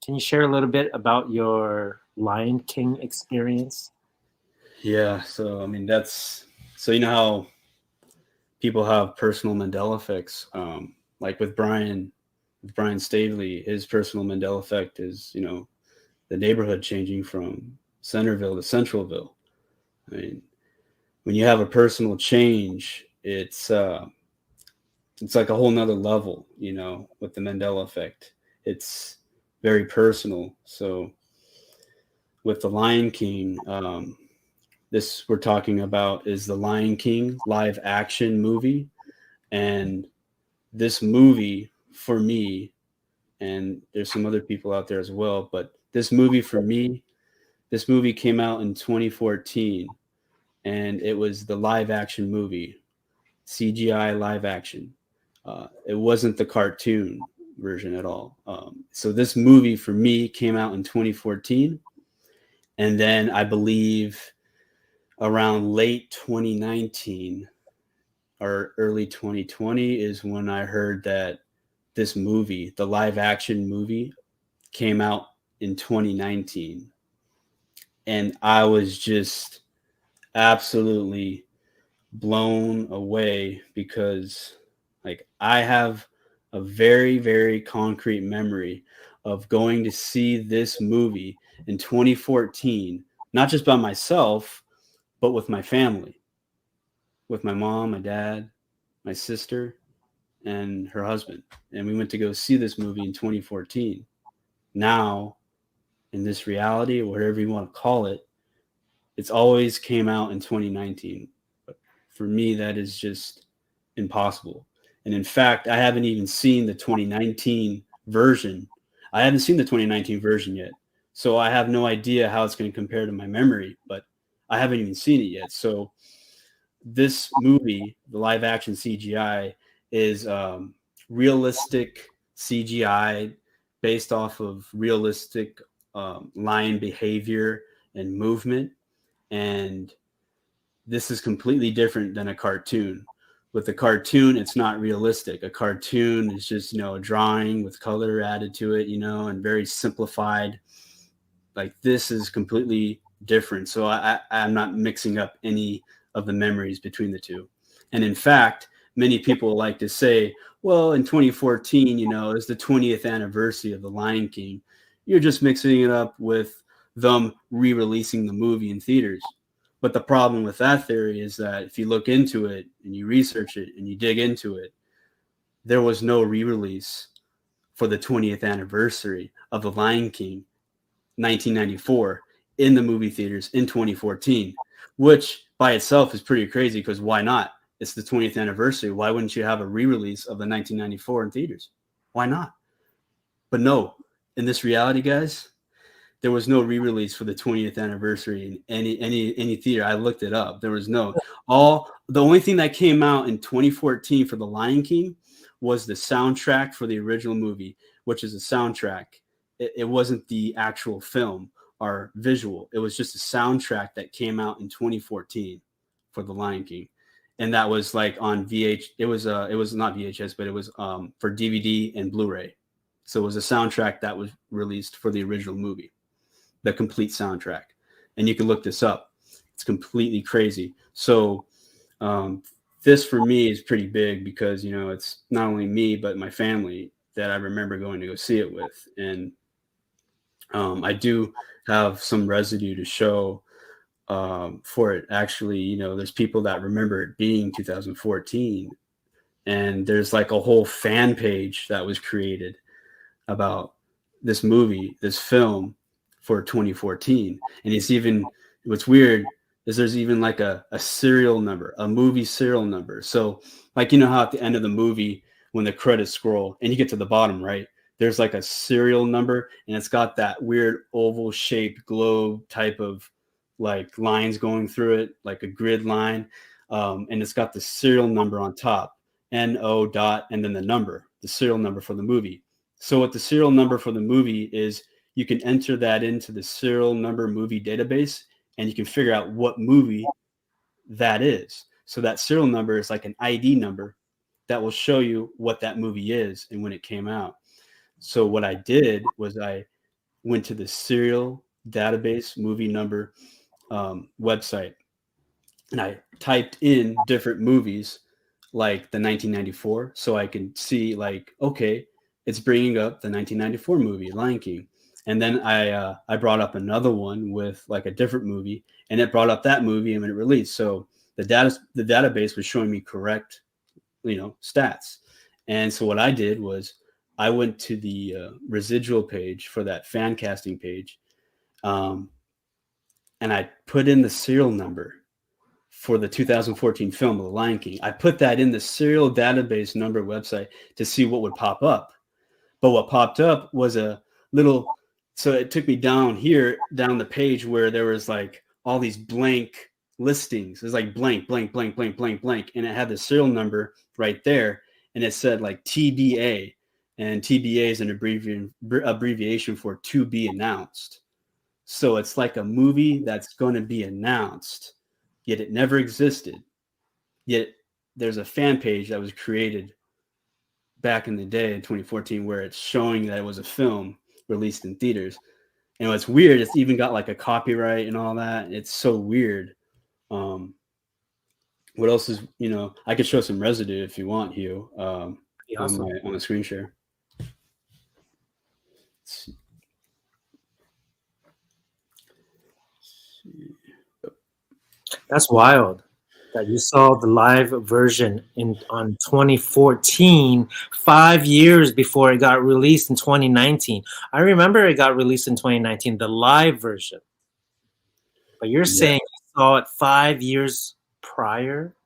Can you share a little bit about your Lion King experience? Yeah, so I mean that's so you know how people have personal Mandela effects. Like with Brian Staveley, his personal Mandela effect is the neighborhood changing from Centerville to Centralville. I mean, when you have a personal change, it's like a whole nother level. With the Mandela effect, it's very personal. So with the Lion King, this we're talking about is the Lion King live action movie. And this movie for me, and there's some other people out there as well, but this movie for me, this movie came out in 2014, and it was the live action movie, CGI live action. It wasn't the cartoon version at all. So this movie for me came out in 2014, and then I believe around late 2019 or early 2020 is when I heard that this movie, the live action movie, came out in 2019. And I was just absolutely blown away because like I have a very, very concrete memory of going to see this movie in 2014, not just by myself, but with my family, with my mom, my dad, my sister, and her husband. And we went to go see this movie in 2014. Now, in this reality, or whatever you want to call it, it's always came out in 2019. But for me, that is just impossible. And in fact, I haven't even seen the 2019 version. I haven't seen the 2019 version yet. So I have no idea how it's going to compare to my memory, but I haven't even seen it yet. So this movie, the live action CGI, is realistic CGI based off of realistic lion behavior and movement. And this is completely different than a cartoon. With a cartoon, it's not realistic. A cartoon is just, a drawing with color added to it, and very simplified. Like this is completely different. So I'm not mixing up any of the memories between the two. And in fact, many people like to say, well, in 2014, is the 20th anniversary of The Lion King. You're just mixing it up with them re-releasing the movie in theaters. But the problem with that theory is that if you look into it and you research it and you dig into it, there was no re-release for the 20th anniversary of The Lion King 1994 in the movie theaters in 2014, which by itself is pretty crazy because why not? It's the 20th anniversary. Why wouldn't you have a re-release of the 1994 in theaters? Why not? But no, in this reality, guys, there was no re-release for the 20th anniversary in any theater. I looked it up. There was no. The only thing that came out in 2014 for The Lion King was the soundtrack for the original movie, which is a soundtrack. It wasn't the actual film or visual. It was just a soundtrack that came out in 2014 for The Lion King. And that was like on VH. It was not VHS, but it was for DVD and Blu-ray. So it was a soundtrack that was released for the original movie, the complete soundtrack. And you can look this up. It's completely crazy. So this for me is pretty big because, it's not only me, but my family that I remember going to go see it with. And I do have some residue to show for it. Actually, there's people that remember it being 2014. And there's like a whole fan page that was created about this movie, this film for 2014. And it's even, what's weird is there's even like a serial number, a movie serial number. So like, how at the end of the movie, when the credits scroll and you get to the bottom, right, there's like a serial number and it's got that weird oval shaped globe type of like lines going through it, like a grid line. And it's got the serial number on top, NO dot, and then the serial number for the movie. So what the serial number for the movie is, you can enter that into the serial number movie database and you can figure out what movie that is. So that serial number is like an ID number that will show you what that movie is and when it came out. So what I did was I went to the serial database movie number website, and I typed in different movies like the 1994, so I can see like, okay, it's bringing up the 1994 movie Lion King. And then I brought up another one with like a different movie, and it brought up that movie and when it released. So the database was showing me correct, stats. And so what I did was I went to the residual page for that fan casting page, and I put in the serial number for the 2014 film The Lion King. I put that in the serial database number website to see what would pop up. But what popped up was a little, so it took me down the page where there was like all these blank listings. It was like blank, blank, blank, blank, blank, blank. And it had the serial number right there. And it said like TBA. And TBA is an abbreviation for to be announced. So it's like a movie that's going to be announced, yet it never existed. Yet there's a fan page that was created back in the day in 2014 where it's showing that it was a film released in theaters. And what's weird, it's even got like a copyright and all that. It's so weird. What else is, I could show some residue if you want, Hugh, Awesome. on a screen share. That's wild that you saw the live version on 2014, 5 years before it got released in 2019. I remember it got released in 2019, the live version. But you're saying you saw it 5 years prior?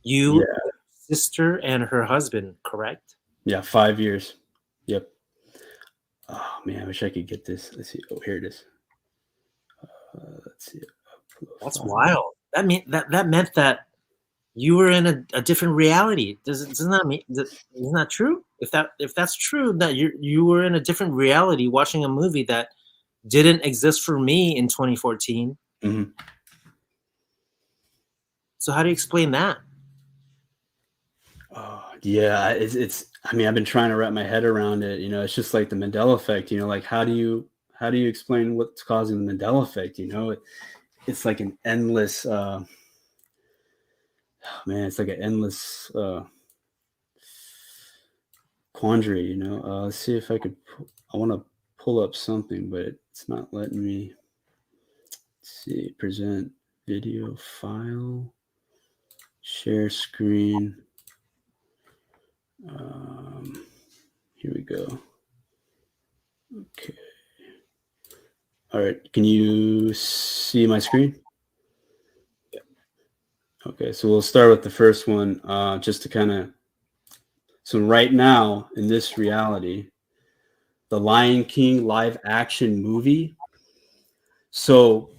You, sister, and her husband, correct? Yeah, 5 years. Yep. Oh man, I wish I could get this. Let's see. Oh, here it is. Let's see. That's wild. That meant that you were in a different reality. Doesn't that mean isn't that true? If that's true, that you were in a different reality watching a movie that didn't exist for me in 2014. Mm-hmm. So how do you explain that? Yeah, it's. I mean, I've been trying to wrap my head around it. It's just like the Mandela effect. Like how do you explain what's causing the Mandela effect? It's like an endless. Man, it's like an endless quandary. Let's see if I could. I want to pull up something, but it's not letting me. Let's see, present video file, share screen. Here we go. Okay. All right. Can you see my screen? Yeah. Okay. So we'll start with the first one, just to kind of. So right now in this reality, the Lion King live action movie. So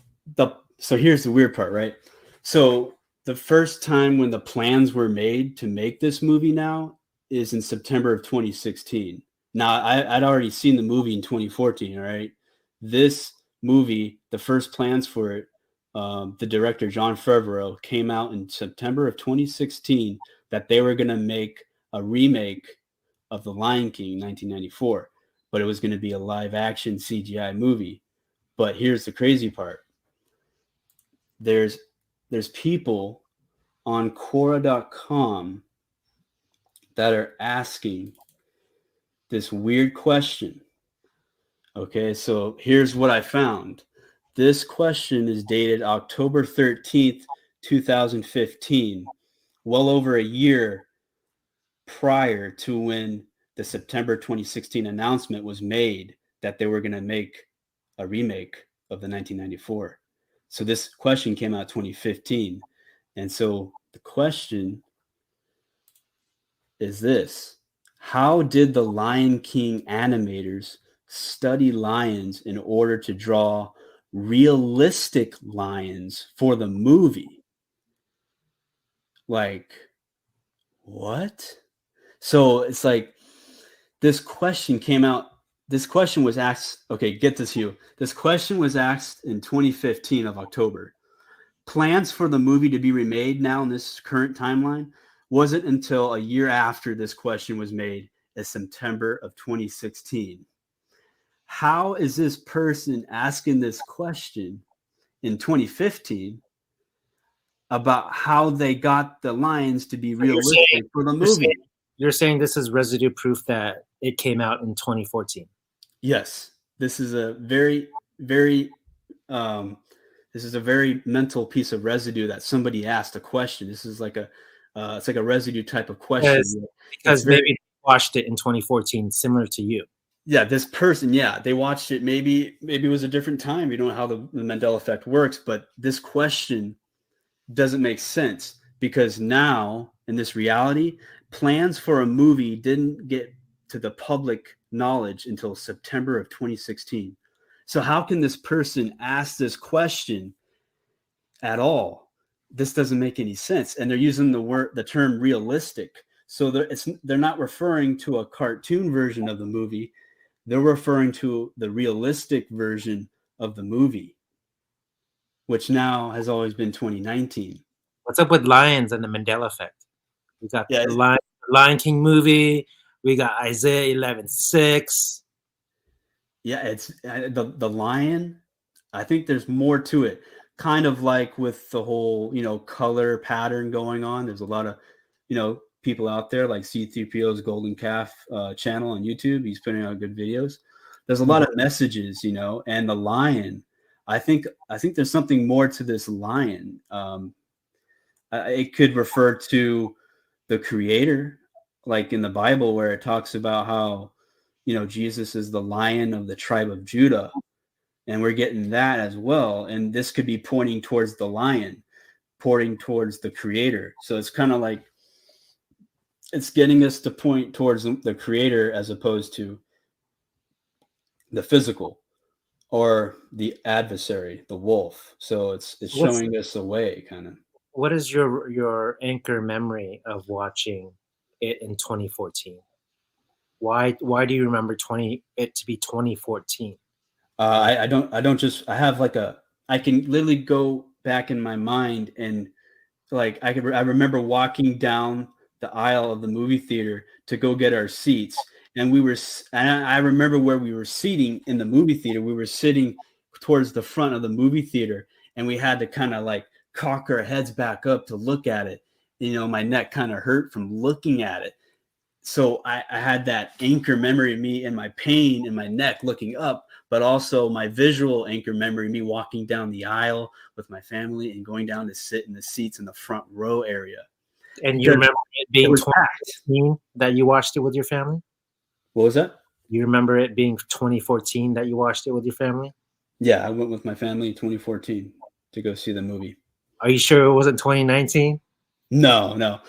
here's the weird part, right? So the first time when the plans were made to make this movie now is in September of 2016. Now, I'd already seen the movie in 2014, all right? This movie, the first plans for it, the director, Jon Favreau, came out in September of 2016 that they were going to make a remake of The Lion King 1994, but it was going to be a live-action CGI movie. But here's the crazy part. There's people on Quora.com that are asking this weird question. Okay, so here's what I found. This question is dated October 13th, 2015, well over a year prior to when the September 2016 announcement was made that they were going to make a remake of the 1994. So this question came out 2015. And so the question is this: how did the Lion King animators study lions in order to draw realistic lions for the movie? Like, what? So it's like this question came out. This question was asked. Okay, get this, Hugh. This question was asked in 2015 of October. Plans for the movie to be remade now in this current timeline wasn't until a year after this question was made, in September of 2016. how is this person asking this question in 2015 about how they got the lines to be So you're saying realistic for the you're saying movie? you're saying this is residue proof that it came out in 2014. Yes, this is a very, very, um, this is a very mental piece of residue that somebody asked a question. This is like it's like a residue type of Because question. It's because maybe very, they watched it in 2014, similar to you. yeah, this person, yeah, they watched it. Maybe it was a different time. You don't know how the Mandela effect works, but this question doesn't make sense because now in this reality, plans for a movie didn't get to the public knowledge until September of 2016. So how can this person ask this question at all? This doesn't make any sense. And they're using the term realistic. So they're not referring to a cartoon version of the movie. They're referring to the realistic version of the movie, which now has always been 2019. What's up with lions and the Mandela effect? We got Yeah, the Lion King movie. We got Isaiah 11:6. yeah, it's the lion. I think there's more to it. Kind of like with the whole, color pattern going on. There's a lot of, people out there like C3PO's Golden Calf channel on YouTube. He's putting out good videos. There's a lot of messages, and the lion. I think there's something more to this lion. It could refer to the creator, like in the Bible, where it talks about how, Jesus is the lion of the tribe of Judah. And we're getting that as well. And this could be pointing towards the lion, pointing towards the creator. So it's kind of like it's getting us to point towards the creator as opposed to the physical or the adversary, the wolf. So it's showing us a way, kind of. What is your anchor memory of watching it in 2014? Why do you remember it to be 2014? I have like I can literally go back in my mind and like I remember walking down the aisle of the movie theater to go get our seats. And I remember where we were seating in the movie theater. We were sitting towards the front of the movie theater and we had to kind of like cock our heads back up to look at it. My neck kind of hurt from looking at it. So I had that anchor memory of me and my pain in my neck looking up, but also my visual anchor memory, me walking down the aisle with my family and going down to sit in the seats in the front row area. And you remember it being 2014 that you watched it with your family? What was that? You remember it being 2014 that you watched it with your family? Yeah, I went with my family in 2014 to go see the movie. Are you sure it wasn't 2019? No.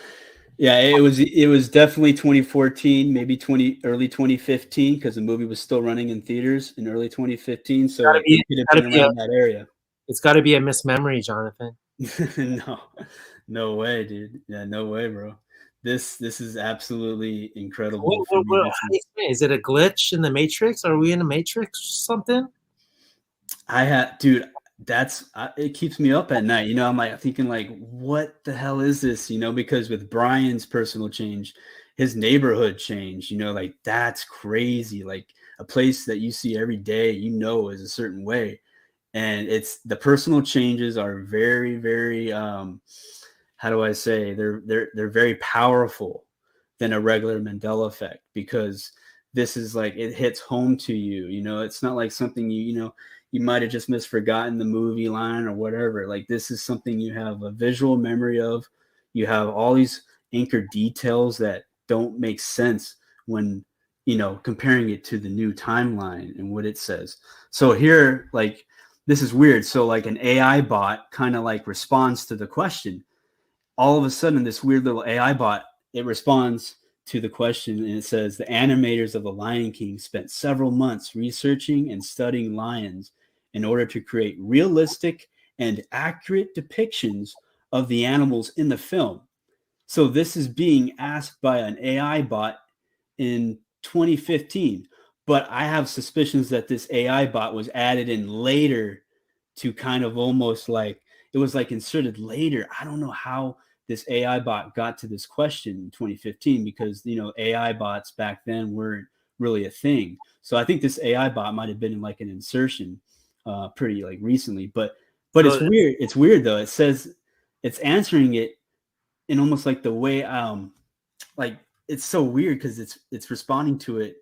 Yeah, it was definitely 2014, maybe early 2015, because the movie was still running in theaters in early 2015. So it could have been around that area. It's got to be a mismemory, Jonathan. No way, dude. Yeah, no way, bro. This is absolutely incredible. Is it a glitch in the Matrix? Are we in a Matrix or something? Dude, it keeps me up at night. I'm like thinking like, what the hell is this? Because with Brian's personal change, his neighborhood change, like that's crazy. Like a place that you see every day, is a certain way. And the personal changes are very, very, how do I say, they're very powerful than a regular Mandela effect, because this is like, it hits home to you. It's not like something you might have just misforgotten the movie line or whatever. Like this is something you have a visual memory of. You have all these anchor details that don't make sense when, comparing it to the new timeline and what it says. So here, like, this is weird. So like an AI bot kind of like responds to the question. All of a sudden, this weird little AI bot, it responds to the question and it says, the animators of The Lion King spent several months researching and studying lions in order to create realistic and accurate depictions of the animals in the film. So this is being asked by an AI bot in 2015, but I have suspicions that this AI bot was added in later to kind of almost like, it was like inserted later. I don't know how this AI bot got to this question in 2015, because, AI bots back then weren't really a thing. So I think this AI bot might have been in like an insertion pretty like recently, but it's So weird. It's weird though. It says it's answering it in almost like the way like it's so weird because it's responding to it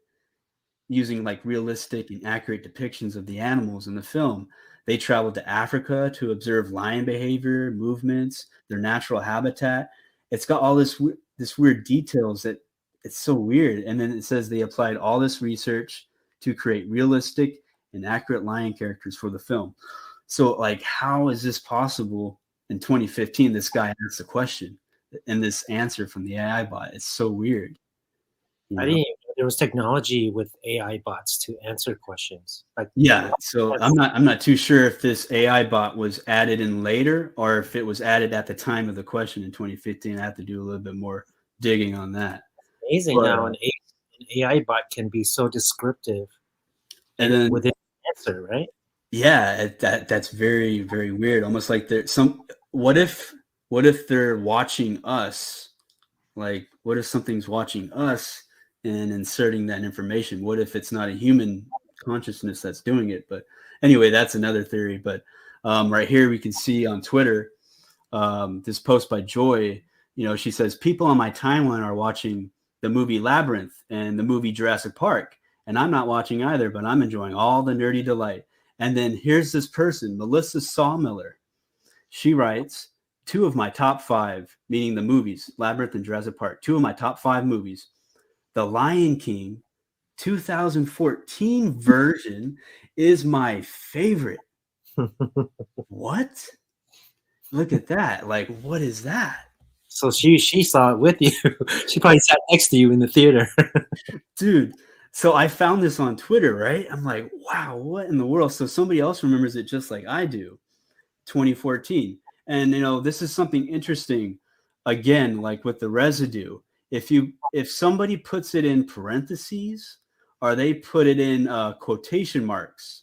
using like realistic and accurate depictions of the animals in the film. They traveled to Africa to observe lion behavior, movements, their natural habitat. It's got all this weird details that it's so weird. And then it says they applied all this research to create realistic and accurate lion characters for the film. So like, how is this possible? In 2015, this guy asked the question, and this answer from the AI bot. It's so weird. I didn't even know there was technology with AI bots to answer questions. Like, Yeah, so I'm not too sure if this AI bot was added in later or if it was added at the time of the question in 2015. I have to do a little bit more digging on that. amazing But, how an AI bot can be so descriptive and then within the answer, right? yeah, that's very, very weird. Almost like there's some. What if they're watching us? Like, what if something's watching us and inserting that information? What if it's not a human consciousness that's doing it? But anyway, that's another theory. But right here we can see on Twitter this post by Joy. You know, she says people on my timeline are watching the movie Labyrinth and the movie Jurassic Park, and I'm not watching either, but I'm enjoying all the nerdy delight. And then here's this person, Melissa Sawmiller. She writes, two of my top 5, meaning the movies, Labyrinth and Jurassic Park, 2 of my top 5 movies, The Lion King 2014 version is my favorite. What? Look at that. Like, what is that? So she saw it with you. She probably sat next to you in the theater. Dude, so I found this on Twitter, right? I'm like, wow, what in the world? So somebody else remembers it just like I do. 2014. And you know, this is something interesting again, like with the residue. If somebody puts it in parentheses or they put it in quotation marks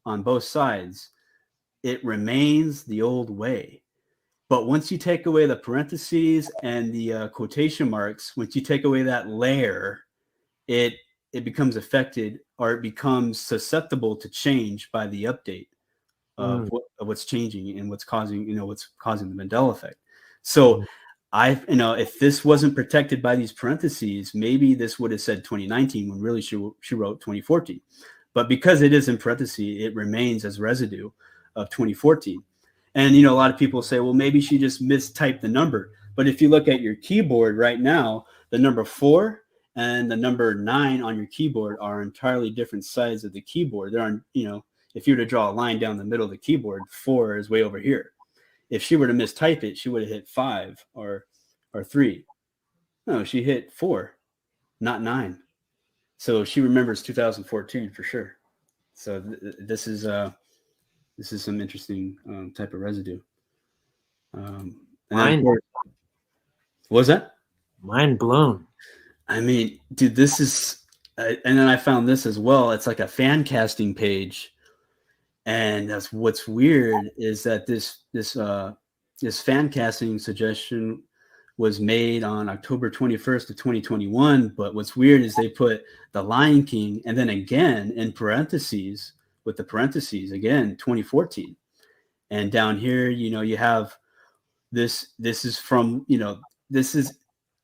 on both sides, it remains the old way. But once you take away the parentheses and the quotation marks, once you take away that layer, it becomes affected, or it becomes susceptible to change by the update of what's changing and what's causing the Mandela effect. So if this wasn't protected by these parentheses, maybe this would have said 2019 when really she wrote 2014. But because it is in parentheses, it remains as residue of 2014. And a lot of people say, well, maybe she just mistyped the number. But if you look at your keyboard right now, the number 4 and the number 9 on your keyboard are entirely different sides of the keyboard. They're on, if you were to draw a line down the middle of the keyboard, 4 is way over here. If she were to mistype it, she would have hit 5 or 3. No, she hit 4, not 9. So she remembers 2014 for sure. So this is some interesting type of residue. And then, what was that? Mind blown. I mean, dude, this is, and then I found this as well. It's like a fan casting page. And that's what's weird is that this fan casting suggestion was made on October 21st of 2021. But what's weird is they put The Lion King and then again in parentheses with the parentheses again 2014. And down here, you have this is from, this is,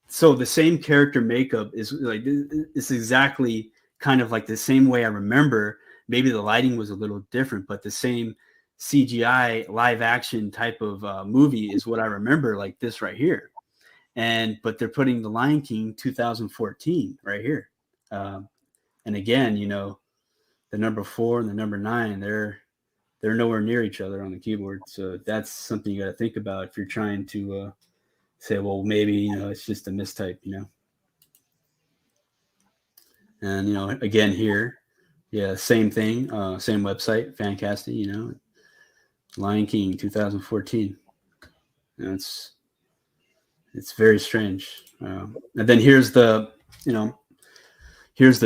so the same character makeup is like, it's exactly kind of like the same way I remember. Maybe the lighting was a little different, but the same CGI live action type of movie is what I remember, like this right here. But they're putting The Lion King 2014 right here. And again, the number 4 and the number 9, they're nowhere near each other on the keyboard. So that's something you got to think about if you're trying to say, well, maybe, it's just a mistype, And, again here, yeah, same thing, same website, Fancasting, Lion King 2014. It's very strange. And then here's the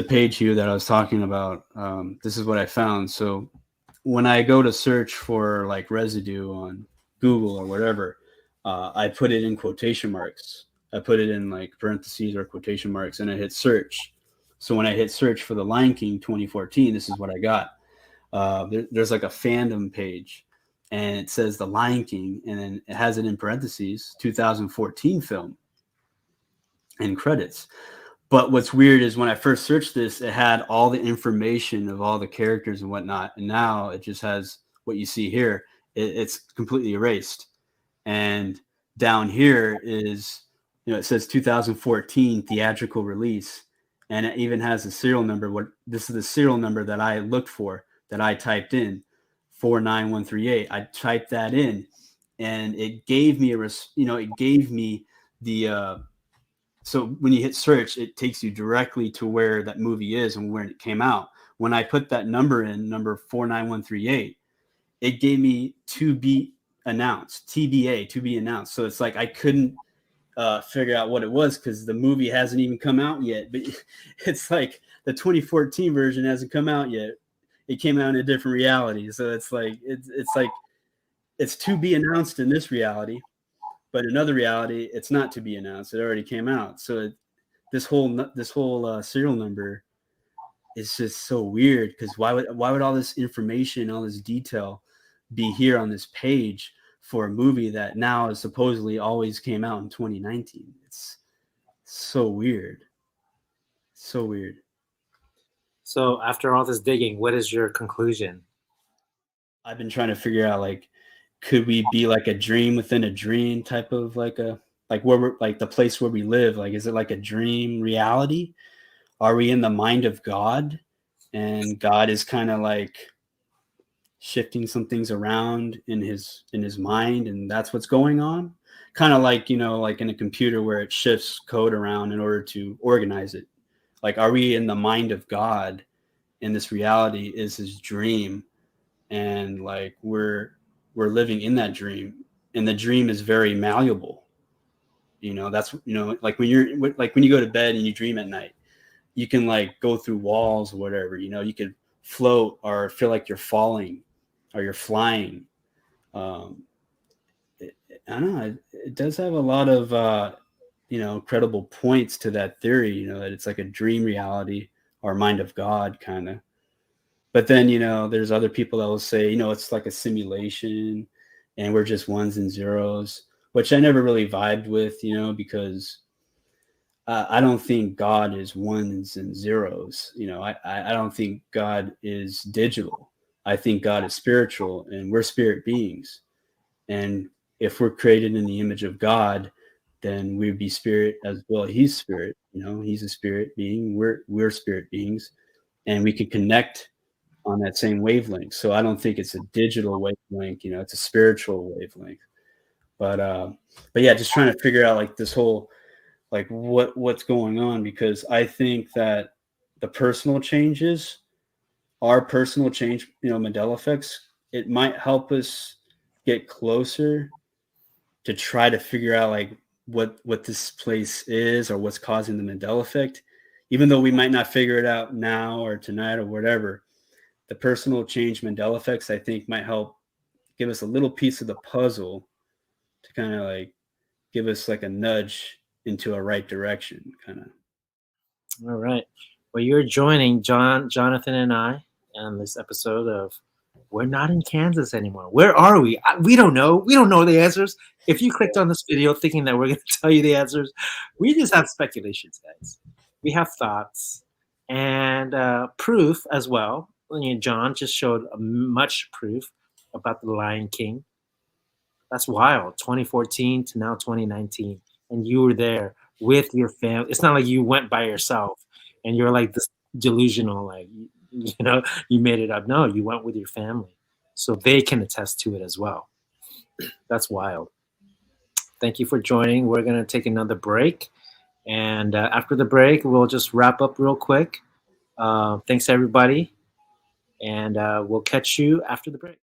page here that I was talking about. This is what I found. So when I go to search for like residue on Google or whatever, I put it in quotation marks. I put it in like parentheses or quotation marks, and I hit search. So when I hit search for The Lion King 2014, this is what I got. There's like a fandom page, and it says The Lion King, and then it has it in parentheses, 2014 film, and credits. But what's weird is when I first searched this, it had all the information of all the characters and whatnot, and now it just has what you see here. It's completely erased. And down here is, it says 2014 theatrical release, and it even has a serial number. This is the serial number that I looked for, that I typed in, 49138. I typed that in, and it gave me the so when you hit search, it takes you directly to where that movie is and where it came out. When I put that number in, number 49138, it gave me to be announced, TBA, to be announced. So it's like I couldn't figure out what it was because the movie hasn't even come out yet. But it's like the 2014 version hasn't come out yet. It came out in a different reality. So it's like it's to be announced in this reality. But in another reality, it's not to be announced. It already came out. So this whole serial number is just so weird, because why would all this information, all this detail be here on this page for a movie that now is supposedly always came out in 2019? It's so weird. So weird. So after all this digging, what is your conclusion? I've been trying to figure out, like, could we be like a dream within a dream type of like where we're like the place where we live? Like, is it like a dream reality? Are we in the mind of God, and God is kind of like shifting some things around in his mind, and that's what's going on? Kind of like, like in a computer where it shifts code around in order to organize it. Like, are we in the mind of God, and this reality is his dream, and like we're living in that dream, and the dream is very malleable. That's, like when you go to bed and you dream at night, you can like go through walls or whatever, you could float or feel like you're falling or you're flying. I don't know. It does have a lot of, credible points to that theory, that it's like a dream reality or mind of God kind of. But then, there's other people that will say, it's like a simulation and we're just ones and zeros, which I never really vibed with, because I don't think God is ones and zeros. I don't think God is digital. I think God is spiritual, and we're spirit beings. And if we're created in the image of God, then we'd be spirit as well. He's spirit, he's a spirit being. We're spirit beings, and we can connect on that same wavelength. So I don't think it's a digital wavelength, it's a spiritual wavelength. But yeah, just trying to figure out like this whole, like what's going on, because I think that the personal changes, our personal change, Mandela effects, it might help us get closer to try to figure out like what this place is or what's causing the Mandela effect, even though we might not figure it out now or tonight or whatever. The personal change Mandela effects, I think, might help give us a little piece of the puzzle to kind of like give us like a nudge into a right direction, kind of. All right. Well, you're joining Jonathan, and I on this episode of We're Not in Kansas Anymore. Where are we? We don't know. We don't know the answers. If you clicked on this video thinking that we're going to tell you the answers, we just have speculations, guys. We have thoughts and proof as well. John just showed much proof about the Lion King. That's wild. 2014 to now 2019. And you were there with your family. It's not like you went by yourself and you're like this delusional, like, you made it up. No, you went with your family. So they can attest to it as well. That's wild. Thank you for joining. We're going to take another break. And after the break, we'll just wrap up real quick. Thanks, everybody. And we'll catch you after the break.